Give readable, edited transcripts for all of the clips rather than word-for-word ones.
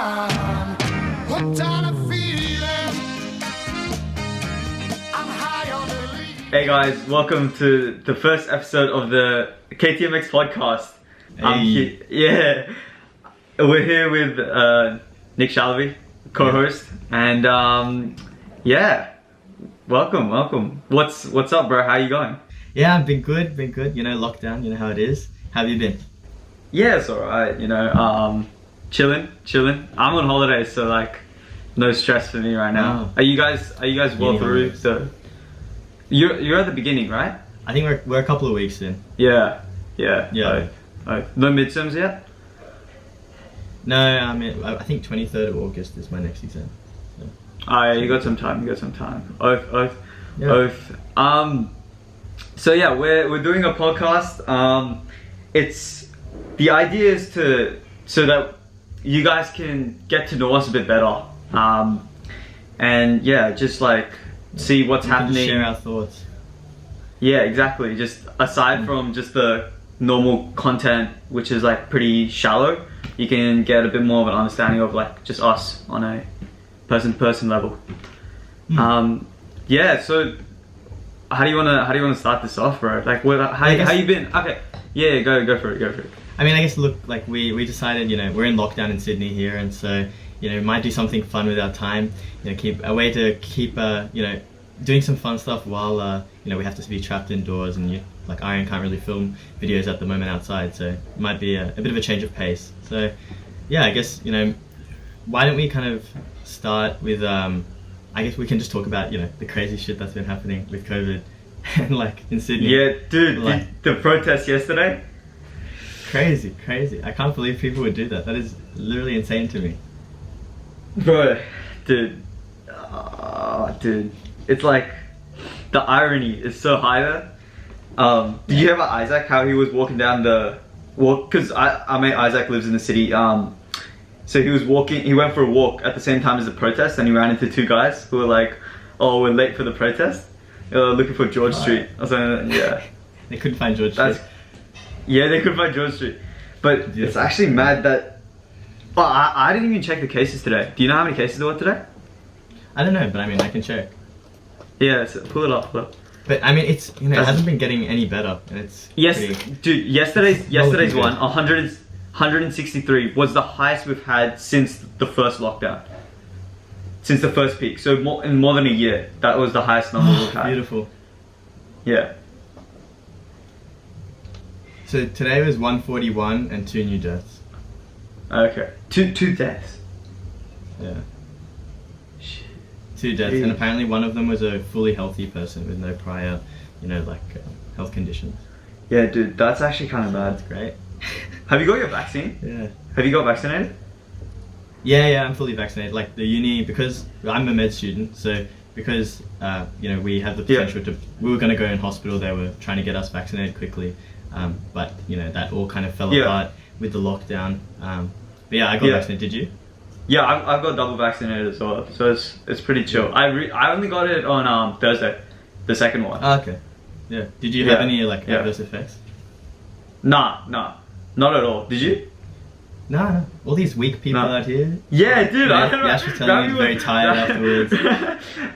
I'm hooked on a feeling. I'm high on belief. Hey guys, welcome to the first episode of the KTMX podcast. Hey. We're here with Shalaby, co-host, and welcome. What's up, bro? How you going? Yeah, I've been good. You know, lockdown. You know how it is. How have you been? Yeah, it's alright. You know, chilling. I'm on holiday, so like, no stress for me right now. Oh. Are you guys well through? So you're at the beginning, right? I think we're a couple of weeks in. Yeah. Yeah. No midterms yet? No, I mean, I think 23rd of August is my next exam. So. Yeah, you got some time. Oath. Yeah. Oath. So yeah, we're doing a podcast. The idea is so that you guys can get to know us a bit better. And yeah, just like see what's happening. Just share our thoughts. Yeah, exactly. Just aside from just the normal content, which is like pretty shallow, you can get a bit more of an understanding of like just us on a person-to-person level. Yeah. So how do you wanna start this off, bro? Like, how you been? Okay. Yeah. Go for it. I mean, I guess look, like we decided, you know, we're in lockdown in Sydney here, and so you know, might do something fun with our time. You know, keep you know, doing some fun stuff while you know, we have to be trapped indoors, and like Aryan can't really film videos at the moment outside, so it might be a bit of a change of pace. So yeah, I guess, you know, why don't we kind of start with I guess we can just talk about, you know, the crazy shit that's been happening with COVID and like in Sydney. Yeah, dude, like, the protest yesterday. Crazy. I can't believe people would do that. That is literally insane to me. Bro, dude, it's like the irony is so high there. Did you hear about Isaac? How he was walking down because I mate Isaac lives in the city. So he went for a walk at the same time as the protest, and he ran into two guys who were like, "Oh, we're late for the protest. Looking for George Street." I was like, yeah. They couldn't find George Street. Yeah, they couldn't find George Street. But it's actually mad that. Oh, I didn't even check the cases today. Do you know how many cases there were today? I don't know, but I mean, I can check. Yeah, so pull it up. But I mean, it's, you know, it hasn't been getting any better, and it's dude. Yesterday's one 163 was the highest we've had since the first lockdown, since the first peak. So in more than a year, that was the highest number we've had. Beautiful. Yeah. So today was 141 and 2 new deaths. Okay. Two deaths. Yeah. 2 deaths, and apparently one of them was a fully healthy person with no prior, you know, like health conditions. Yeah, dude, that's actually kind of bad. That's great. Have you got your vaccine? Yeah. Have you got vaccinated? Yeah, I'm fully vaccinated. Like the uni, because I'm a med student, so because you know, we have the potential to, we were going to go in hospital. They were trying to get us vaccinated quickly, but you know, that all kind of fell apart with the lockdown. But yeah, I got vaccinated. Did you? Yeah, I've got double vaccinated as well, so it's pretty chill. Yeah. I only got it on Thursday, the second one. Oh, okay. Yeah. Did you have any like adverse effects? Nah, not at all. Did you? No. All these weak people out here. Yeah, dude. Yeah, I don't know. Yash was telling me he was very tired afterwards.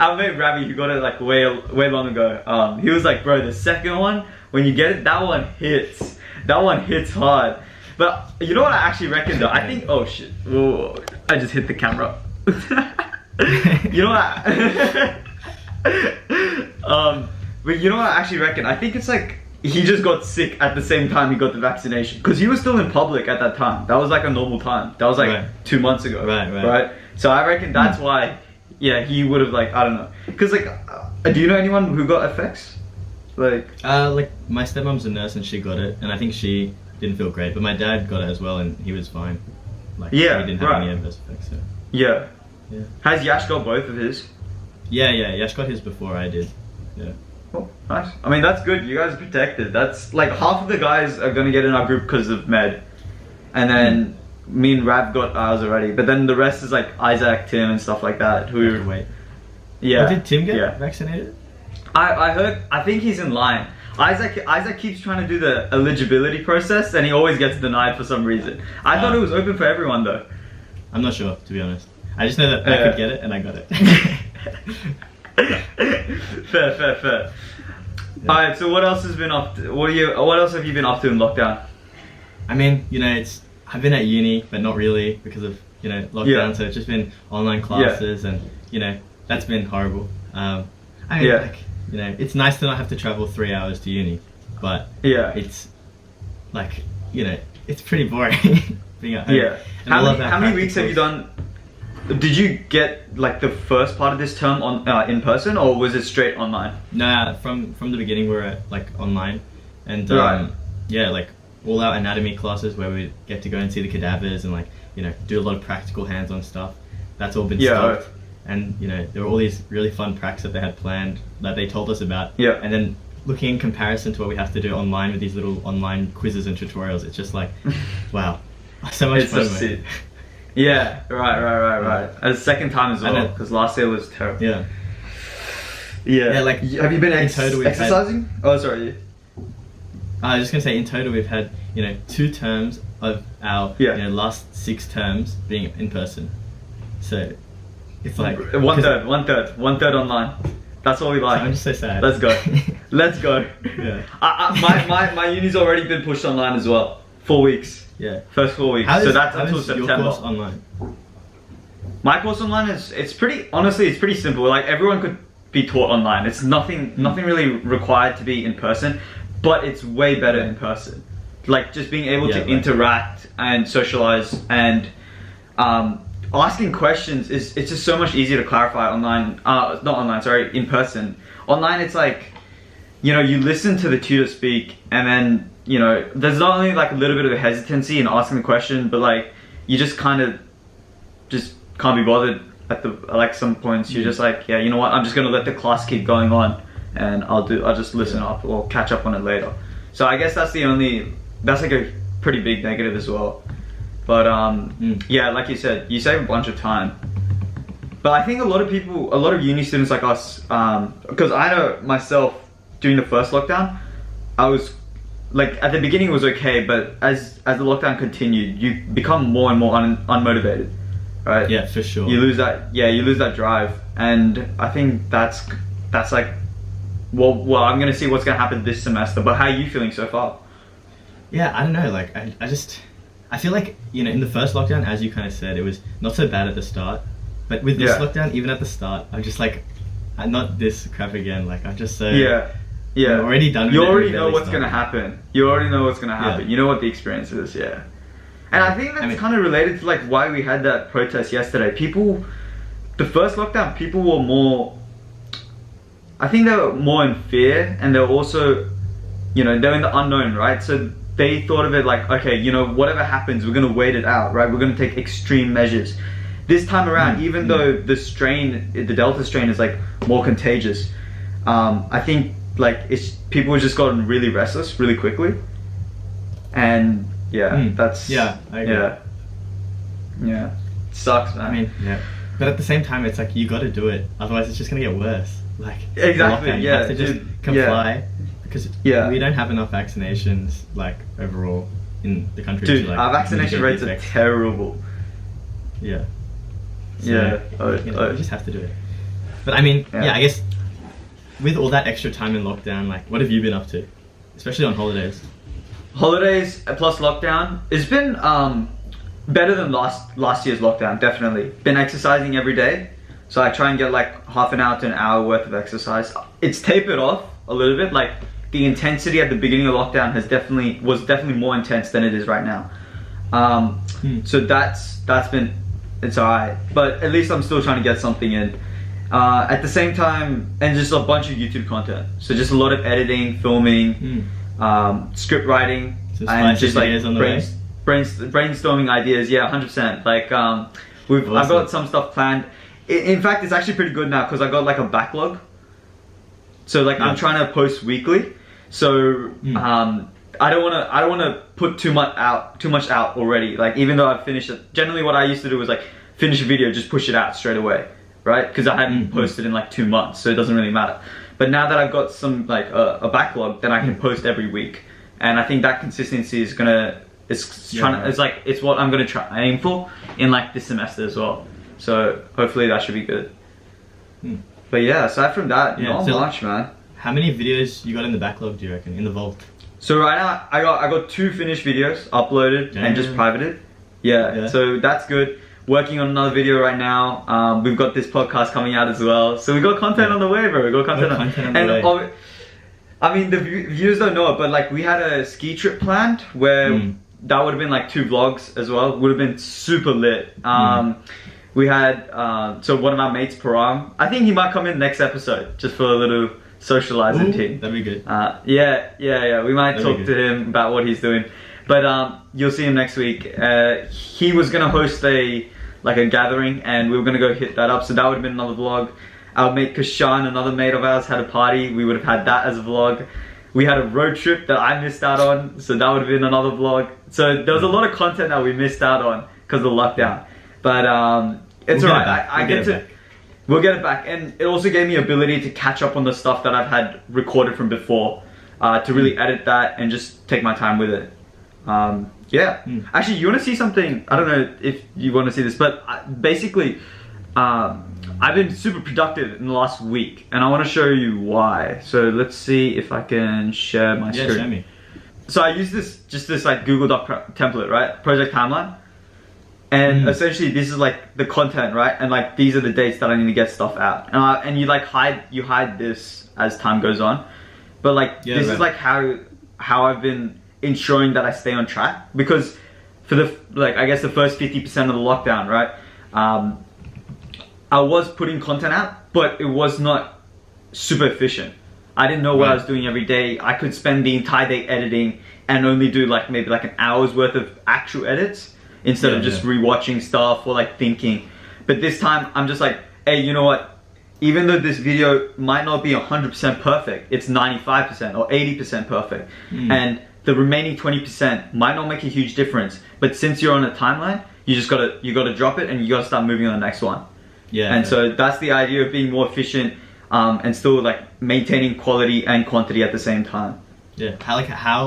Our mate Ravi, who got it like way long ago, he was like, bro, the second one, when you get it, that one hits. That one hits hard. But you know what I actually reckon though? I think, oh shit, whoa, I just hit the camera. You know what? But you know what I actually reckon? I think it's like he just got sick at the same time he got the vaccination, because he was still in public at that time. That was like a normal time. That was like 2 months ago. Right. So I reckon that's why. Yeah, he would have, like, I don't know. Because like, do you know anyone who got effects? Like my stepmom's a nurse and she got it, and I think she didn't feel great, but my dad got it as well and he was fine. Like, he didn't have any adverse effects. So. Yeah. Has Yash got both of his? Yeah, Yash got his before I did. Yeah. Oh, nice. I mean, that's good. You guys are protected. That's like half of the guys are gonna get in our group because of med, and then me and Rav got ours already. But then the rest is like Isaac, Tim, and stuff like that. Who? Wait. Yeah. Oh, did Tim get vaccinated? I heard. I think he's in line. Isaac keeps trying to do the eligibility process, and he always gets denied for some reason. I thought it was open for everyone though. I'm not sure, to be honest. I just know that I could get it and I got it. Fair. Yeah. Alright, so what else has been up to, what else have you been up to in lockdown? I mean, you know, I've been at uni, but not really because of, you know, lockdown. So it's just been online classes, and you know, that's been horrible. I mean, like, you know, it's nice to not have to travel 3 hours to uni, but it's like, you know, it's pretty boring being at home. Yeah. How many weeks have you done? Did you get like the first part of this term on in person, or was it straight online? Nah, from the beginning we're at like online, and yeah, like all our anatomy classes where we get to go and see the cadavers and like, you know, do a lot of practical hands-on stuff. That's all been stopped. And you know, there were all these really fun pracs that they had planned that they told us about. Yeah. And then looking in comparison to what we have to do online with these little online quizzes and tutorials, it's just like, wow, so much fun. So yeah, right. As second time as well, because last year was terrible. Yeah, like, have you been exercising? Oh, sorry. I was just gonna say, in total we've had, you know, 2 terms of our you know, last 6 terms being in person. So it's like one third online. That's what we like. I'm just so sad. Let's go. Yeah. My uni's already been pushed online as well. 4 weeks. Yeah. First 4 weeks. So that's until September. Your course online? My course online it's pretty, honestly, it's pretty simple. Like, everyone could be taught online. It's nothing really required to be in person, but it's way better in person. Like, just being able to interact and socialize and asking questions it's just so much easier to clarify online. Not online, sorry, in person. Online, it's like, you know, you listen to the tutor speak, and then, you know, there's not only like a little bit of a hesitancy in asking the question, but like, you just kind of just can't be bothered at the, like, some points. You're just like, yeah, you know what, I'm just gonna let the class keep going on, and I'll just listen up or catch up on it later. So I guess that's like a pretty big negative as well. But yeah, like you said, you save a bunch of time. But I think a lot of uni students like us, because I know myself, during the first lockdown, I was like, at the beginning it was okay, but as the lockdown continued, you become more and more unmotivated, right? Yeah, for sure. You lose that drive, and I think that's like, well, I'm gonna see what's gonna happen this semester. But how are you feeling so far? Yeah, I don't know. Like, I feel like, you know, in the first lockdown, as you kind of said, it was not so bad at the start, but with this lockdown, even at the start, I'm just like, I'm not this crap again. Like, I'm just so I'm already done with it. You already know what's gonna happen. You already know what's gonna happen. You know what the experience is. And I think that's kind of related to like why we had that protest yesterday. The first lockdown, people were more, I think they were more in fear, and they were also, you know, they're in the unknown, right? So they thought of it like, okay, you know, whatever happens, we're gonna wait it out, right? We're gonna take extreme measures. This time around, even though the Delta strain is like more contagious, I think like people have just gotten really restless really quickly, and that's I agree. Yeah, it sucks, man. I mean, but at the same time, it's like, you got to do it, otherwise it's just gonna get worse. Like, exactly, you have to just comply, because we don't have enough vaccinations like overall in the country. Dude, like, our vaccination rates are terrible. So, you know, we just have to do it. But I mean, I guess with all that extra time in lockdown, like, what have you been up to, especially on holidays? Holidays plus lockdown, it's been better than last year's lockdown. Definitely been exercising every day, so I try and get like half an hour to an hour worth of exercise. It's tapered off a little bit. Like, the intensity at the beginning of lockdown was definitely more intense than it is right now. So that's been, it's alright, but at least I'm still trying to get something in. At the same time, and just a bunch of YouTube content. So just a lot of editing, filming, script writing, and just like brainstorming ideas. Yeah, 100%. Like, I've got some stuff planned. In fact, it's actually pretty good now because I got like a backlog. So like, I'm trying to post weekly. So I don't want to put too much out already. Like, even though I've finished it, generally what I used to do was like finish a video, just push it out straight away, right? Because I hadn't posted in like 2 months, so it doesn't really matter. But now that I've got some like a backlog, then I can post every week, and I think that consistency is gonna it's it's what I'm gonna try aim for in like this semester as well. So hopefully that should be good. But yeah, aside from that, not much, man. How many videos you got in the backlog, do you reckon, in the vault? So right now I got 2 finished videos uploaded and just privated. Yeah, so that's good. Working on another video right now. We've got this podcast coming out as well. So we got content on the way, bro. We got content on the way. I mean, the viewers don't know it, but like we had a ski trip planned where that would have been like 2 vlogs as well. Would have been super lit. We had so one of our mates, Param. I think he might come in next episode just for a little socializing thing. That'd be good. Yeah. We might talk to him about what he's doing. But you'll see him next week. He was gonna host a gathering, and we were gonna go hit that up. So that would have been another vlog. Our mate Kashan, another mate of ours, had a party. We would have had that as a vlog. We had a road trip that I missed out on, so that would have been another vlog. So there was a lot of content that we missed out on because of the lockdown. But it's alright. We'll get it back, and it also gave me ability to catch up on the stuff that I've had recorded from before, to really edit that and just take my time with it. Actually, you want to see something? I don't know if you want to see this, but basically, I've been super productive in the last week, and I want to show you why. So let's see if I can share my screen. Show me. So I use this like Google Doc template, right? Project timeline. And essentially this is like the content, right? And like these are the dates that I need to get stuff out. And you like hide this as time goes on. But like this is like how I've been ensuring that I stay on track, because for the I guess the first 50% of the lockdown, right? I was putting content out, but it was not super efficient. I didn't know what I was doing every day. I could spend the entire day editing and only do like maybe like an hour's worth of actual edits instead of just rewatching stuff or like thinking. But this time I'm just like, hey, you know what? Even though this video might not be 100% perfect, it's 95% or 80% perfect. And the remaining 20% might not make a huge difference. But since you're on a timeline, you gotta drop it and you gotta start moving on the next one. So that's the idea of being more efficient and still like maintaining quality and quantity at the same time. How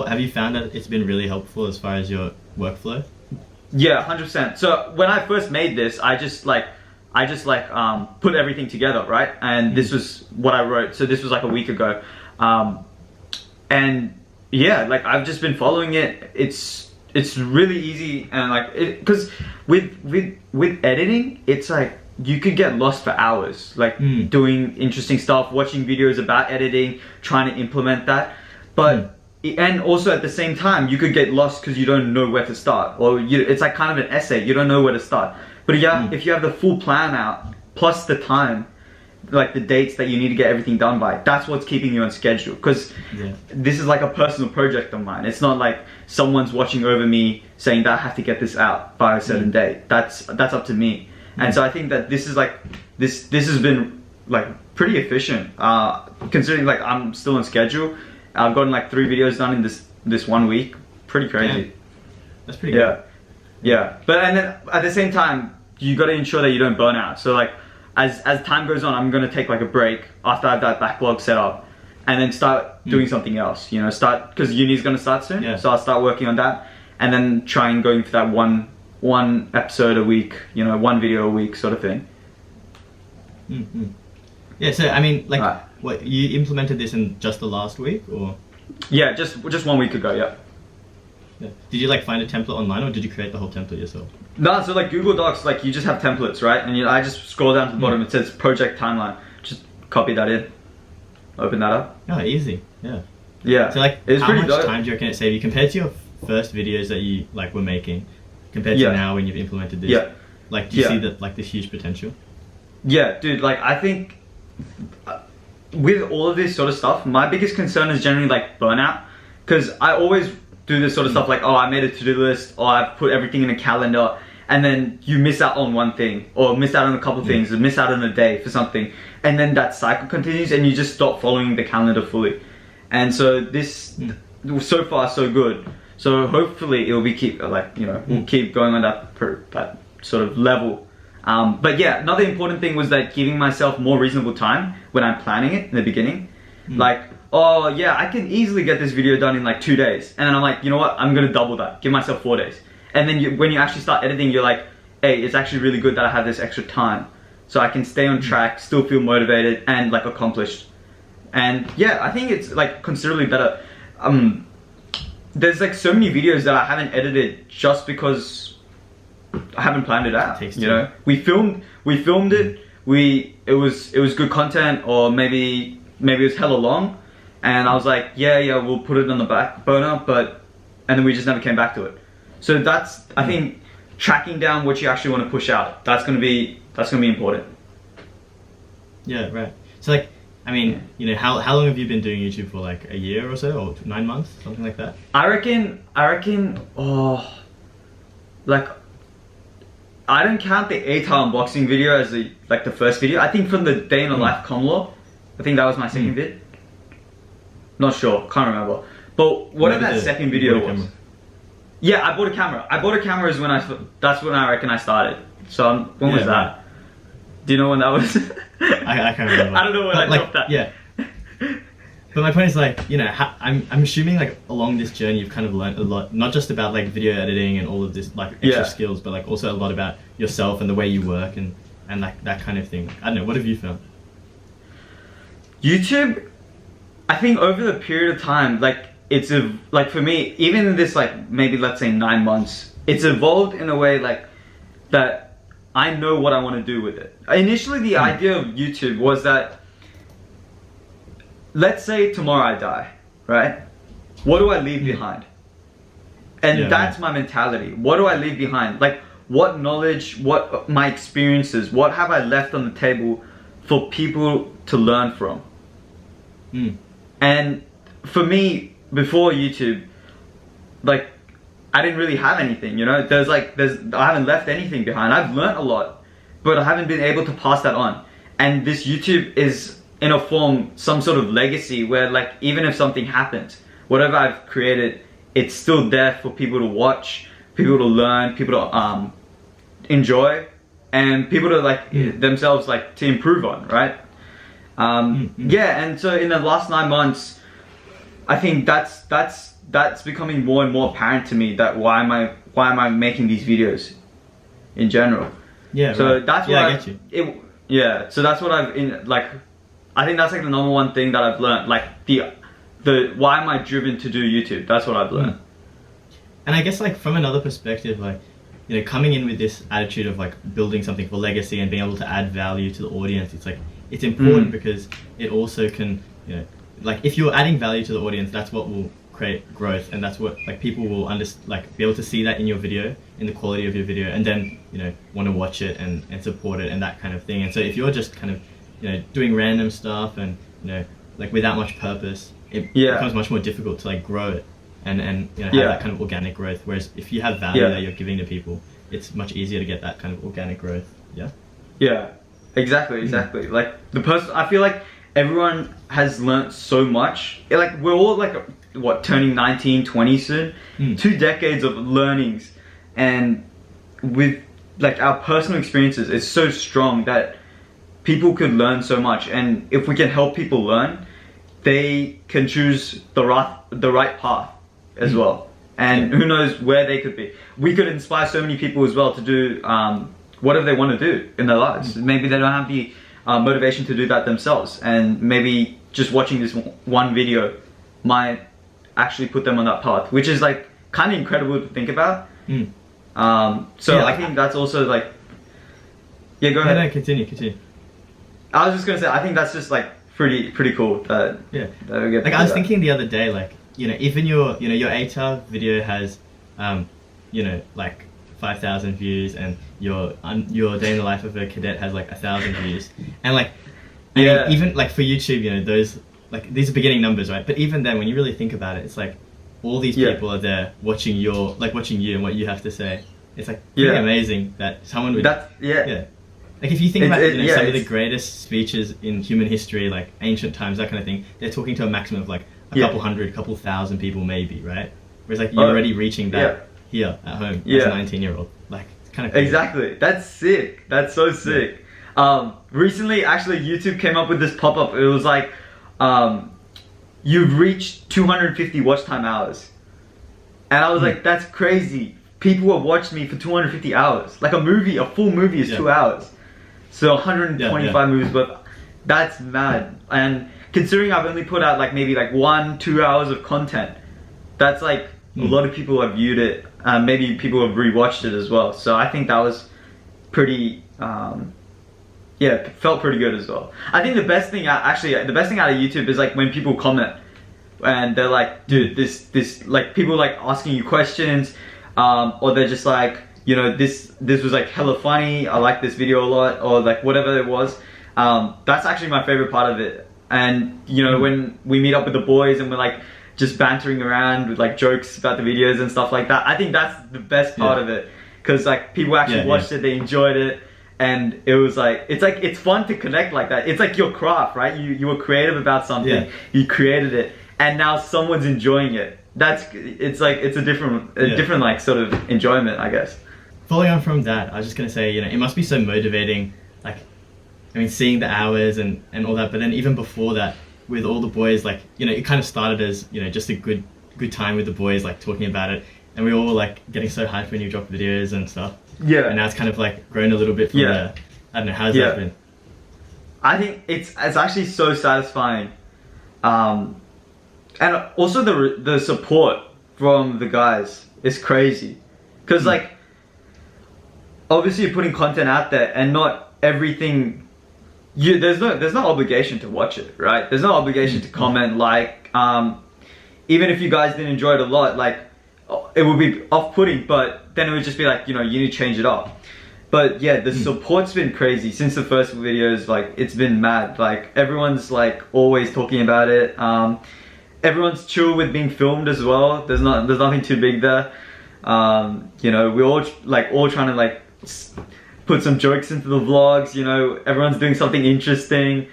have you found that it's been really helpful as far as your workflow? Yeah, 100%. So when I first made this, I just put everything together, right? And this was what I wrote. So this was like a week ago. And yeah, like I've just been following it. It's really easy, and like because with editing, it's like you could get lost for hours, like doing interesting stuff, watching videos about editing, trying to implement that. But and also at the same time, you could get lost because you don't know where to start, or it's like kind of an essay. You don't know where to start. But if you have the full plan out, plus the time, like the dates that you need to get everything done by, that's what's keeping you on schedule. Because this is like a personal project of mine. It's not like someone's watching over me saying that I have to get this out by a certain date. That's up to me. And so I think that this is like this has been like pretty efficient, considering like I'm still on schedule. I've gotten like 3 videos done in this 1 week. Pretty crazy. That's pretty good. But and then at the same time, you got to ensure that you don't burn out. So like as time goes on, I'm gonna take like a break after I have that backlog set up, and then start doing something else. You know, because uni's gonna start soon. So I'll start working on that, and then try and going for that one episode a week. You know, 1 video a week sort of thing. Yeah. So I mean, like, what, you implemented this in just the last week, or? Yeah, just 1 week ago. Yeah. Did you like find a template online, or did you create the whole template yourself? No, so like Google Docs, like you just have templates, right? And I just scroll down to the bottom, it says project timeline. Just copy that in, open that up. Oh, easy. Yeah. So like, how much time do you reckon it saved you compared to your first videos that you like were making, compared to now when you've implemented this? Like, do you see that like this huge potential? Yeah, dude. Like, I think with all of this sort of stuff, my biggest concern is generally like burnout, because I always do this sort of stuff like, oh, I made a to-do list, or I've put everything in a calendar, and then you miss out on one thing, or miss out on a couple things, or miss out on a day for something, and then that cycle continues, and you just stop following the calendar fully. And so this, so far so good. So hopefully it will be we'll keep going on that sort of level. But yeah, another important thing was that giving myself more reasonable time when I'm planning it in the beginning. Like, oh yeah, I can easily get this video done in like 2 days. And then I'm like, you know what? I'm gonna double that. Give myself 4 days. And then when you actually start editing, you're like, hey, it's actually really good that I have this extra time. So I can stay on track, still feel motivated and like accomplished. And yeah, I think it's like considerably better. There's like so many videos that I haven't edited just because I haven't planned it out. You know, we filmed it. It was good content, or maybe it was hella long, and I was like, yeah, we'll put it on the back burner, and then we just never came back to it. So that's, I think, tracking down what you actually want to push out. That's gonna be important. Yeah, right. So like, I mean, you know, how long have you been doing YouTube for? Like a year or so, or 9 months, something like that? I reckon. Like, I don't count the 𝐿𝐓𝐼 unboxing video as the first video. I think from the day in the life 𝐿𝐓𝐃𝐂𝐓, I think that was my second vid. Not sure, can't remember. But whatever that second video was. Yeah, I bought a camera. That's when I reckon I started. So when was that? Right. Do you know when that was? I can't remember. I don't know when I dropped that. Yeah. But my point is, like, you know, I'm assuming like along this journey you've kind of learned a lot, not just about like video editing and all of this like extra skills, but like also a lot about yourself and the way you work and like that kind of thing. I don't know, what have you found? YouTube, I think over the period of time, like like for me, even in this like maybe let's say 9 months, it's evolved in a way like that I know what I want to do with it. Initially the idea of YouTube was that, let's say tomorrow I die, right? What do I leave behind? And that's my mentality. What do I leave behind? Like, what knowledge, what my experiences, what have I left on the table for people to learn from? And for me, before YouTube, like, I didn't really have anything, you know? I haven't left anything behind. I've learned a lot, but I haven't been able to pass that on. And this YouTube is, in a form, some sort of legacy where, like, even if something happens, whatever I've created, it's still there for people to watch, people to learn, people to enjoy, and people to like themselves like to improve on, right? Yeah, and so in the last 9 months, I think that's becoming more and more apparent to me, that why am I making these videos in general. Yeah. So right. that's what I get you. So that's what I think that's like the number one thing that I've learned, like the why am I driven to do YouTube? That's what I've learned. And I guess like from another perspective, like, you know, coming in with this attitude of like building something for legacy and being able to add value to the audience, it's like, it's important because it also can, you know, like if you're adding value to the audience, that's what will create growth, and that's what like people will be able to see that in your video, in the quality of your video, and then, you know, want to watch it and support it and that kind of thing. And so if you're just kind of, you know, doing random stuff and, you know, like without much purpose, it becomes much more difficult to like grow it and you know, have that kind of organic growth. Whereas if you have value that you're giving to people, it's much easier to get that kind of organic growth. Yeah, exactly. Like I feel like everyone has learnt so much. Like we're all like what, turning 19, 20 soon. 2 decades of learnings, and with like our personal experiences, it's so strong that people could learn so much. And if we can help people learn, they can choose the right path as well. And who knows where they could be. We could inspire so many people as well to do whatever they want to do in their lives. Maybe they don't have the motivation to do that themselves, and maybe just watching this one video might actually put them on that path, which is like kind of incredible to think about. I think that's also like, go ahead. No, continue. I was just gonna say, I think that's just like pretty cool that that we get like I was thinking the other day, like, you know, even your 𝐿𝐴𝐃 video has you know, like 5,000 views, and your day in the life of a cadet has like 1,000 views, and like I mean, even like for YouTube, you know, those, like, these are beginning numbers, right? But even then, when you really think about it, it's like all these people are there watching you and what you have to say. It's like pretty amazing that someone would like if you think about some of the greatest speeches in human history, like ancient times, that kind of thing, they're talking to a maximum of like a couple thousand people maybe, right? Whereas like you're already reaching that here at home as a 19-year-old. Like, it's kind of crazy. Exactly. That's sick. That's so sick. Recently, actually, YouTube came up with this pop-up. It was like, you've reached 250 watch time hours. And I was like, that's crazy. People have watched me for 250 hours. Like a full movie is 2 hours. So 125 movies, but that's mad. And considering I've only put out like maybe like 1-2 hours of content, that's like a lot of people have viewed it. Maybe people have rewatched it as well. So I think that was pretty, it felt pretty good as well. I think the best thing out of YouTube is like when people comment and they're like, dude, this like people like asking you questions, or they're just like, you know, this was like hella funny, I like this video a lot, or like whatever it was. That's actually my favorite part of it. And you know, when we meet up with the boys and we're like just bantering around with like jokes about the videos and stuff like that, I think that's the best part of it, because like people actually watched it, they enjoyed it, and it was like it's fun to connect like that. It's like your craft, right? You were creative about something, you created it, and now someone's enjoying it. It's a different like sort of enjoyment, I guess. Following on from that, I was just gonna say, you know, it must be so motivating, like, I mean, seeing the hours and all that, but then even before that, with all the boys, like, you know, it kind of started as, you know, just a good time with the boys, like talking about it, and we all were like getting so hyped when you drop videos and stuff. Yeah. And now it's kind of like grown a little bit from there. I don't know, how's that been? I think it's actually so satisfying, and also the support from the guys is crazy, because like obviously you're putting content out there and not everything. There's no obligation to watch it, right? There's no obligation to comment, like, even if you guys didn't enjoy it a lot, like, it would be off-putting, but then it would just be like, you know, you need to change it up. But yeah, the support's been crazy since the first videos. Like, it's been mad. Like, everyone's like always talking about it. Everyone's chill with being filmed as well. There's nothing too big there. You know, we're all trying to like put some jokes into the vlogs, you know, everyone's doing something interesting,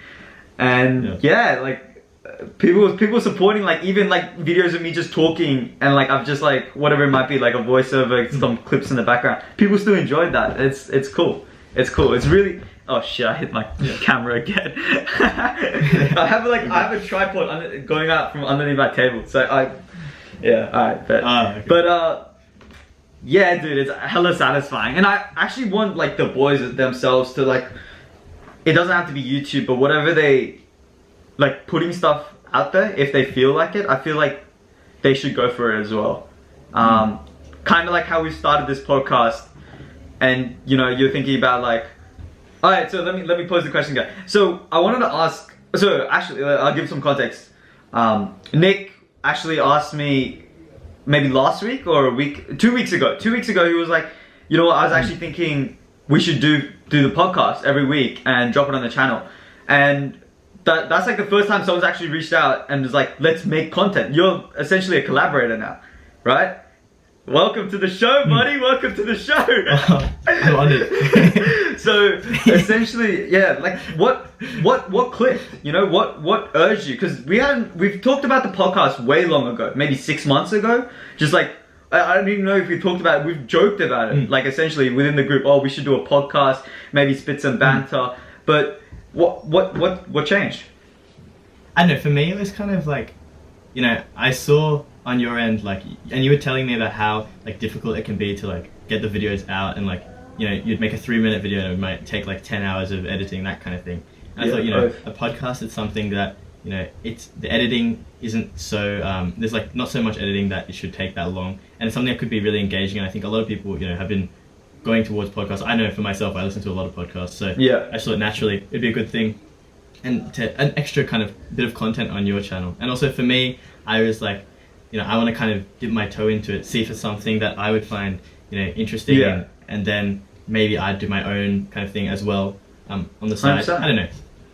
and like people supporting, like even like videos of me just talking, and like I've just like whatever it might be, like a voiceover, some clips in the background, people still enjoyed that. It's cool. It's really, oh shit, I hit my camera again. I have a tripod going out from underneath my table, so alright, but yeah, dude, it's hella satisfying. And I actually want like the boys themselves to like, it doesn't have to be YouTube, but whatever they like, putting stuff out there, if they feel like it, I feel like they should go for it as well. Kind of like how we started this podcast, and you know, you're thinking about like, alright, so let me pose the question again. So I wanted to ask, so actually I'll give some context. Nick actually asked me maybe last week or 2 weeks ago. 2 weeks ago, he was like, you know what, I was actually thinking we should do the podcast every week and drop it on the channel. And that's like the first time someone's actually reached out and was like, let's make content. You're essentially a collaborator now, right? Welcome to the show, buddy. Welcome to the show. I love it. So essentially, yeah, like what clicked? You know, what urged you? Because we've talked about the podcast way long ago, maybe 6 months ago. Just like, I don't even know if we talked about it. We've joked about it, like essentially within the group. Oh, we should do a podcast, maybe spit some banter. But what changed? I don't know. For me, it was kind of like, you know, I saw on your end, like, and you were telling me about how like difficult it can be to like get the videos out, and like, you know, you'd make a 3-minute video and it might take like 10 hours of editing, that kind of thing. And I thought, you know, a podcast is something that, you know, the editing isn't so, there's like not so much editing that it should take that long, and it's something that could be really engaging. And I think a lot of people, you know, have been going towards podcasts. I know for myself, I listen to a lot of podcasts, so I just thought naturally it'd be a good thing, and an extra kind of bit of content on your channel. And also for me, I was like, you know, I want to kind of dip my toe into it, see if it's something that I would find, you know, interesting, and then maybe I'd do my own kind of thing as well, on the side. 100%. I don't know.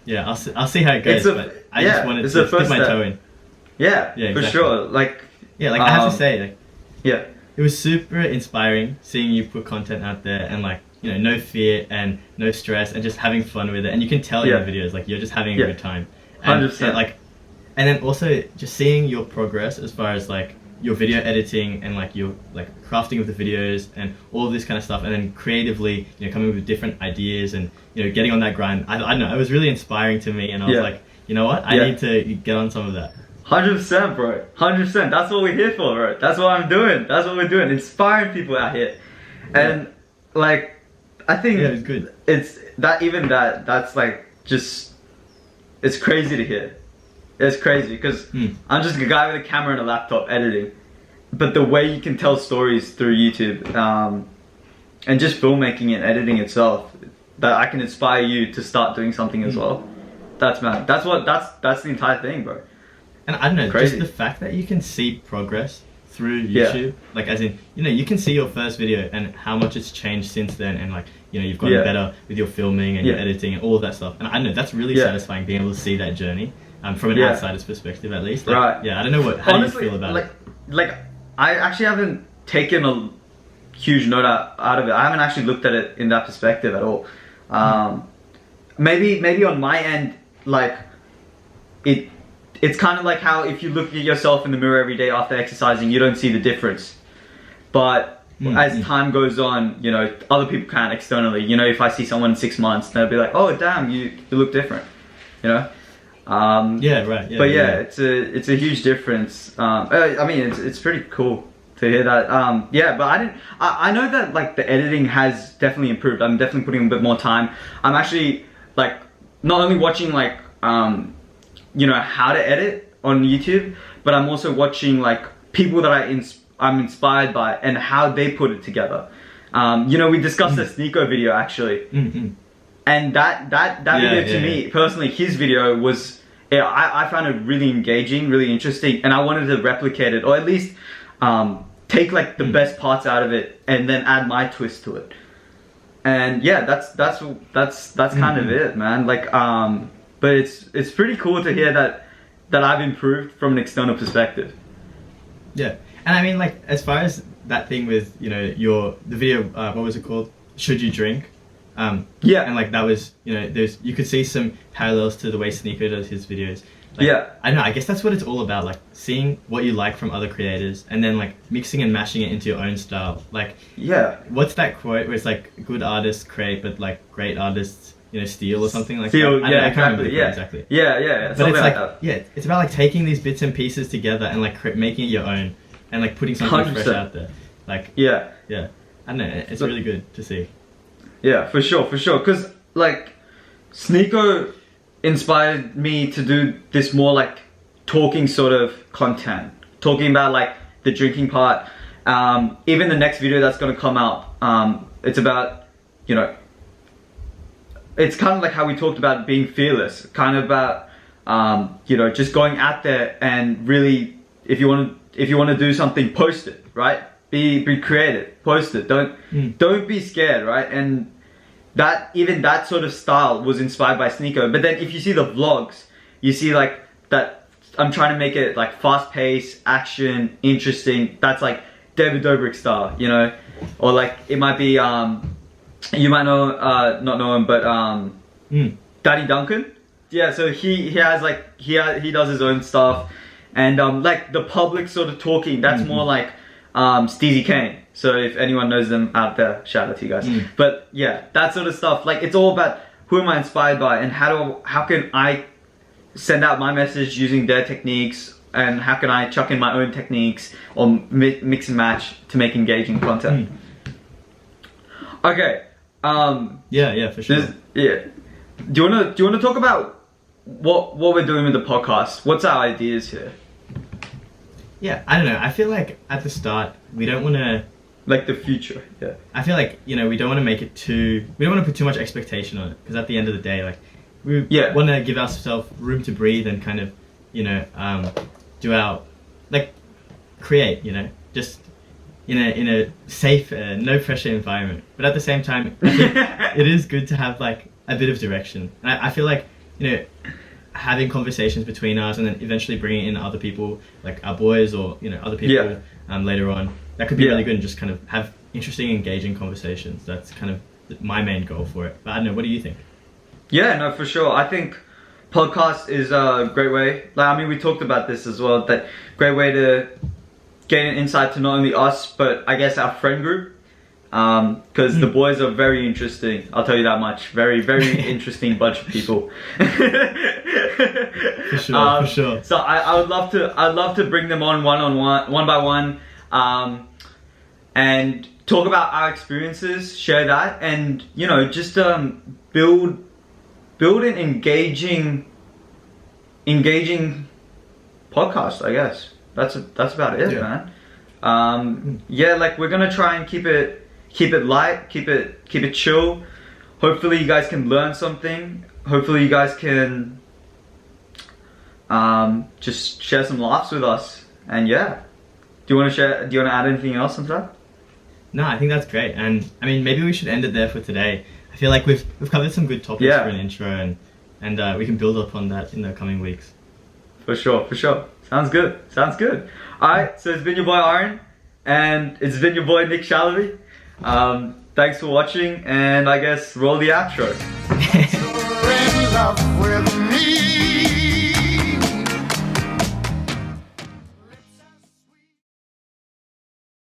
Yeah, I'll see how it goes, but I just wanted to dip my toe in. Yeah, exactly. For sure. Like, I have to say, like, it was super inspiring seeing you put content out there, and like, you know, no fear and no stress, and just having fun with it. And you can tell in the videos, like, you're just having a good time. And 100%. Like, and then also just seeing your progress as far as like your video editing and like your like crafting of the videos and all of this kind of stuff, and then creatively, you know, coming up with different ideas and, you know, getting on that grind. I don't know, it was really inspiring to me, and I was like, you know what, I need to get on some of that. 100%, bro. 100%. That's what we're here for, bro. That's what I'm doing. That's what we're doing. Inspiring people out here. And like, I think it's good. It's that even that's like just, it's crazy to hear. It's crazy because I'm just a guy with a camera and a laptop editing, but the way you can tell stories through YouTube and just filmmaking and editing itself, that I can inspire you to start doing something as well. That's man. That's the entire thing, bro. And I don't know, Crazy. just the fact that you can see progress through YouTube, like as in, you know, you can see your first video and how much it's changed since then, and like, you know, you've gotten better with your filming and your editing and all of that stuff. And I don't know, that's really satisfying being able to see that journey from an outsider's perspective, at least. Like, right. Yeah, I don't know how honestly, do you feel about it? Like, I actually haven't taken a huge note out of it. I haven't actually looked at it in that perspective at all. Maybe on my end, like it's kind of like how if you look at yourself in the mirror every day after exercising, you don't see the difference. But as time goes on, you know, other people can externally. You know, if I see someone in 6 months, they'll be like, "Oh, damn, you look different," you know. Yeah, right. Yeah, but it's a huge difference. I mean, it's pretty cool to hear that. But I know that like the editing has definitely improved. I'm definitely putting a bit more time. I'm actually like not only watching like you know, how to edit on YouTube, but I'm also watching like people that I'm inspired by and how they put it together. You know, we discussed the 𝐏𝐿𝐓𝐌𝐗 video actually, and that video to me personally, his video was, I found it really engaging, really interesting, and I wanted to replicate it, or at least take like the best parts out of it and then add my twist to it. And yeah, that's kind of it, man. Like but it's pretty cool to hear that I've improved from an external perspective. Yeah. And I mean, like, as far as that thing with, you know, the video, what was it called? Should You Drink? Yeah. And like that was, you know, you could see some parallels to the way 𝐏𝐿𝐓𝐌𝐗 does his videos. Like, I don't know, I guess that's what it's all about, like seeing what you like from other creators and then like mixing and mashing it into your own style. Like, what's that quote where it's like, good artists create, but like great artists, you know, steal or something like that? I can't remember the quote exactly. Yeah. But it's like, it's about like taking these bits and pieces together and like making it your own and like putting something 100%. fresh out there. Like, I don't know, it's really good to see. Yeah, for sure. Because like 𝐏𝐿𝐓𝐼𝐗 inspired me to do this more like talking sort of content, talking about like the drinking part. Even the next video that's gonna come out, it's about, you know, it's kind of like how we talked about being fearless, kind of about you know, just going out there and really, if you want to do something, post it, right? Be creative, post it. Don't be scared, right? And even that sort of style was inspired by 𝐏𝐿𝐓𝐼𝐗. But then if you see the vlogs, you see like that I'm trying to make it like fast paced, action, interesting. That's like David Dobrik style, you know, or like it might be you might know not know him, but Daddy Duncan. Yeah, so he has like he does his own stuff, and like the public sort of talking, that's more like Steezy Kane. So if anyone knows them out there, shout out to you guys. But yeah, that sort of stuff. Like it's all about who am I inspired by, and how can I send out my message using their techniques, and how can I chuck in my own techniques or mix and match to make engaging content. Okay. Yeah, for sure. Do you wanna talk about what we're doing with the podcast? What's our ideas here? Yeah, I don't know. I feel like at the start we don't want to, like the future. Yeah. I feel like, you know, we don't want to make it too. We don't want to put too much expectation on it, because at the end of the day, like we want to give ourselves room to breathe and kind of, you know, do our like create, you know, just in a safe, no pressure environment. But at the same time, I think it is good to have like a bit of direction. And I feel like, you know, having conversations between us and then eventually bringing in other people, like our boys or, you know, other people later on, that could be really good, and just kind of have interesting, engaging conversations. That's kind of my main goal for it. But I don't know, what do you think? Yeah, no, for sure. I think podcast is a great way. Like, I mean, we talked about this as well, that great way to gain an insight to not only us, but I guess our friend group. because the boys are very interesting. I'll tell you that much. Very, very interesting bunch of people. For sure, for sure. So I'd love to bring them on one by one, and talk about our experiences, share that, and you know, just build an engaging podcast. I guess that's about it, man. Yeah, like we're gonna try and keep it light, keep it chill. Hopefully you guys can learn something. Hopefully you guys can just share some laughs with us. And yeah, do you want to add anything else on that? No, I think that's great. And I mean, maybe we should end it there for today. I feel like we've covered some good topics for an intro, and we can build up on that in the coming weeks. For sure. Sounds good. Alright, so it's been your boy Aryan, and it's been your boy Nick Shalaby. Thanks for watching, and I guess roll the outro. You're in love with